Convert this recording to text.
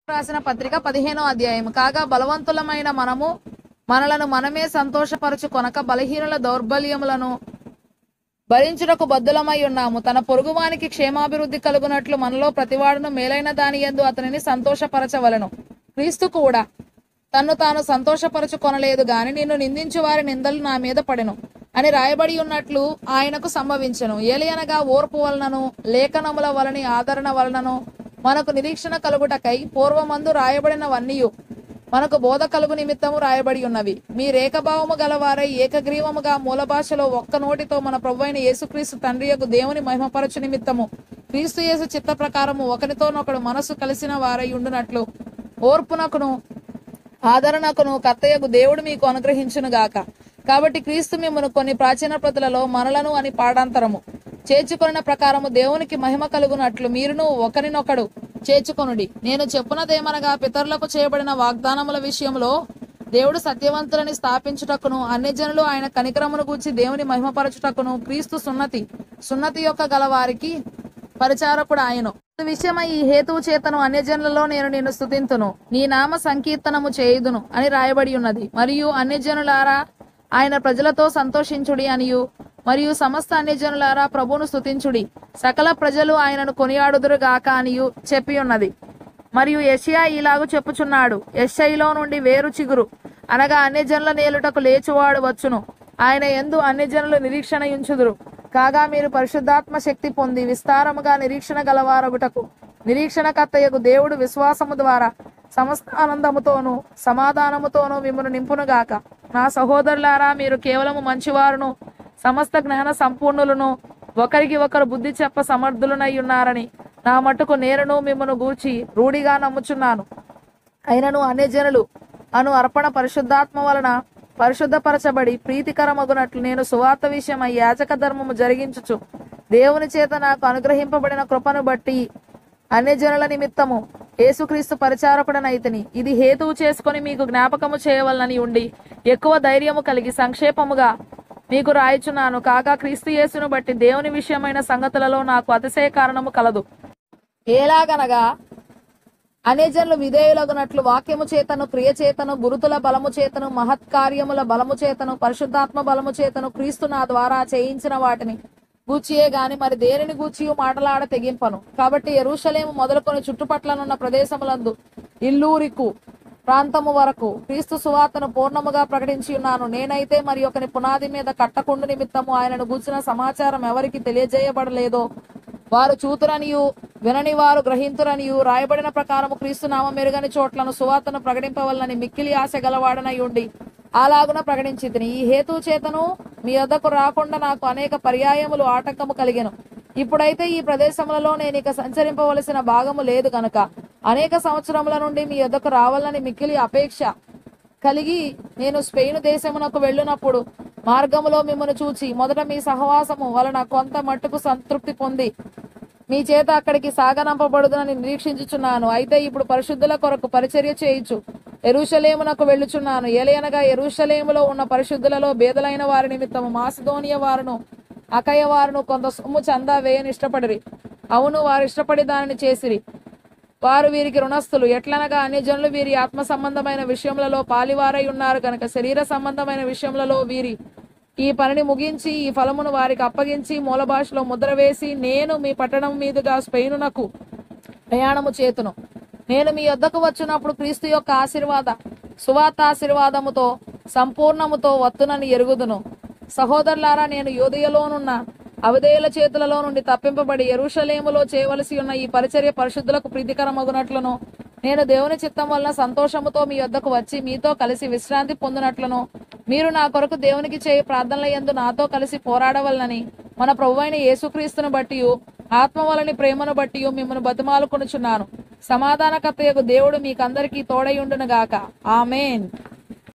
రాసిన పత్రిక 15వ అధ్యాయం. కాగా బలవంతులమైన మనము మనలను మనమే సంతోషపరచు కొనక బలహీనుల దౌర్బల్యములను భరించుటకు బద్ధులమై ఉన్నాము. తన పొరుగువానికి క్షేమాభివృద్ధి కలుగునట్లు మనలో ప్రతివాడును మేలైన దాని యందు అతనిని సంతోషపరచవలను. క్రీస్తు కూడా తన్ను తాను సంతోషపరచుకొనలేదు గాని నిన్ను నిందించు వారి నిందలు నా మీద పడెను అని రాయబడి ఉన్నట్లు ఆయనకు సంభవించెను. ఏలయనగా ఓర్పు వలనను లేఖనముల వలని ఆదరణ వలనను మనకు నిరీక్షణ కలుగుటకై పూర్వమందు రాయబడినవన్నీయు మనకు బోధ కలుగు నిమిత్తము రాయబడి ఉన్నవి. మీరేకభావము గలవారై ఏకగ్రీవముగా మూల భాషలో ఒక్క నోటితో మన ప్రభువైన యేసుక్రీస్తు తండ్రియగు దేవుని మహిమపరచు నిమిత్తము క్రీస్తు యేసు చిత్త ప్రకారము ఒకరితోనొకడు మనసు కలిసిన వారై ఉండునట్లు ఓర్పునకును ఆదరణకును కర్తయ్యకు దేవుడు మీకు అనుగ్రహించును గాక. కాబట్టి క్రీస్తు మిమ్మును కొన్ని ప్రాచీన ప్రతులలో మనలను అని పాడాంతరము చేర్చుకొనిన ప్రకారము దేవునికి మహిమ కలుగునట్లు మీరును ఒకరినొకడు చేర్చుకొనుడి. నేను చెప్పునదేమనగా పితరులకు చేయబడిన వాగ్దానముల విషయంలో దేవుడు సత్యవంతులని స్థాపించుటకును అన్ని జనులు ఆయన కనికరమును గూర్చి దేవుని మహిమపరచుటకును క్రీస్తు సున్నతి యొక్క గలవారికి పరిచారకుడు ఆయను. విషయమై ఈ హేతువు చేతను అన్యజనులలో నేను నిన్ను స్తుతింతును, నీ నామ సంకీర్తనము చేయుదును అని రాయబడి ఉన్నది. మరియు అన్యజనులారా ఆయన ప్రజలతో సంతోషించుడి అనియు, మరియు సమస్త అన్యజనులారా ప్రభువును స్తుతించుడి, సకల ప్రజలు ఆయనను కొనియాడుదురు గాక అనియు చెప్పి ఉన్నది. మరియు యెషయా ఇలాగు చెప్పుచున్నాడు, యెషయిలో నుండి వేరు చిగురు అనగా అన్యజనుల నేలుటకు లేచువాడు వచ్చును, ఆయన యందు అన్యజనులు నిరీక్షణ ఉంచుదురు. కాగా మీరు పరిశుద్ధాత్మ శక్తి పొంది విస్తారముగా నిరీక్షణ గలవారగుటకు నిరీక్షణకర్తయగు దేవుడు విశ్వాసము ద్వారా సమస్త ఆనందముతోనూ సమాధానముతోనూ మిమ్మును నింపునుగాక. నా సహోదరులారా, మీరు కేవలము మంచివారును సమస్త జ్ఞాన సంపూర్ణులను ఒకరికి ఒకరు బుద్ధి చెప్ప సమర్థులనై ఉన్నారని నా మట్టుకు నేరును మిమ్మను గూర్చి రూఢిగా నమ్ముచున్నాను. అయినను అన్యజనులు అను అర్పణ పరిశుద్ధాత్మ వలన పరిశుద్ధపరచబడి ప్రీతికరమగునట్లు నేను సువార్త విషయమై యాజక ధర్మము జరిగించుచు దేవుని చేత నాకు అనుగ్రహింపబడిన కృపను బట్టి అన్యజనుల నిమిత్తము యేసుక్రీస్తు పరిచారకుడనైతిని. ఇది హేతువు చేసుకొని మీకు జ్ఞాపకము చేయవలనని ఉండి ఎక్కువ ధైర్యము కలిగి సంక్షేపముగా మీకు రాయిచున్నాను. కాగా క్రీస్తు యేసును బట్టి దేవుని విషయమైన సంగతులలో నాకు అతిశయ కారణము కలదు. ఎలాగనగా అన్యజనులు విధేయులగునట్లు వాక్యము చేతను క్రియ చేతను గురుతుల బలము చేతను మహత్కార్యముల బలము చేతను పరిశుద్ధాత్మ బలము చేతను క్రీస్తు నా ద్వారా చేయించిన వాటిని గూర్చియే గాని మరి దేనిని గూర్చియు మాటలాడ తెగింపను. కాబట్టి యెరూషలేము మొదలుకొని చుట్టుపట్లనున్న ప్రదేశములందు ఇల్లూరికు ప్రాంతము వరకు క్రీస్తు సువార్తను పూర్ణముగా ప్రకటించి ఉన్నాను. నేనైతే మరి ఒకని పునాది మీద కట్టకుండు నిమిత్తము ఆయనను గూర్చిన సమాచారం ఎవరికి తెలియజేయబడలేదో వారు చూతురనియు వినని వారు గ్రహింతురనియు రాయబడిన ప్రకారము క్రీస్తు నామ మెరుగని చోట్లను సువార్తను ప్రకటింపవలనని మిక్కిలి ఆశ గలవాడనై ఉండి అలాగున ప్రకటించితిని. ఈ హేతు చేతను మీ వద్దకు రాకుండా నాకు అనేక పర్యాయములు ఆటంకము కలిగెను. ఇప్పుడైతే ఈ ప్రదేశములలో నేను ఇక సంచరింపవలసిన భాగము లేదు కనుక అనేక సంవత్సరముల నుండి మీ వద్దకు రావాలని మిక్కిలి అపేక్ష కలిగి నేను స్పెయిన్ దేశమునకు వెళ్ళినప్పుడు మార్గములో మిమ్మల్ని చూచి మొదట మీ సహవాసము వలన కొంత మట్టుకు సంతృప్తి పొంది మీ చేత అక్కడికి సాగనంపబడుదునని నిరీక్షించుచున్నాను. అయితే ఇప్పుడు పరిశుద్ధుల కొరకు పరిచర్య చేయుచు యెరూషలేమునకు వెళ్ళుచున్నాను. ఏలయనగా యెరూషలేములో ఉన్న పరిశుద్ధులలో బేదలైన వారి నిమిత్తము మాసిదోనియ వారును అకయ వారును కొంత సొమ్ము చందా వేయని ఇష్టపడిరి. అవును, వారు ఇష్టపడి దానిని చేసిరి. వారు వీరికి రుణస్థులు. ఎట్లనగా అన్యజనులు వీరి ఆత్మ సంబంధమైన విషయములలో పాలివారై ఉన్నారు కనుక శరీర సంబంధమైన విషయములలో వీరి ఈ పనిని ముగించి ఈ ఫలమును వారికి అప్పగించి మూల భాషలో ముద్ర వేసి నేను మీ పట్టణం మీదుగా స్పెయినునకు ప్రయాణము చేతును. నేను మీ వద్దకు వచ్చినప్పుడు క్రీస్తు యొక్క సువార్త ఆశీర్వాదముతో సంపూర్ణముతో వత్తునని ఎరుగుదును. సహోదరులారా, నేను యూదయలోనున్న అవిధేయుల చేతులలో నుండి తప్పింపబడి యెరూషలేములో చేయవలసి ఉన్న ఈ పరిచర్య పరిశుద్ధులకు ప్రీతికరమగునట్లును నేను దేవుని చిత్తం వలన సంతోషముతో మీ వద్దకు వచ్చి మీతో కలిసి విశ్రాంతి పొందినట్లును మీరు నా కొరకు దేవునికి చేయి ప్రార్థనల యందు నాతో కలిసి పోరాడవలనని మన ప్రభువైన యేసుక్రీస్తును బట్టి ఆత్మ వలని ప్రేమను బట్టి మిమ్మల్ని బతిమాలుకొనుచున్నాను. సమాధానకర్తయగు దేవుడు మీకందరికీ తోడై ఉండును గాక. ఆమేన్.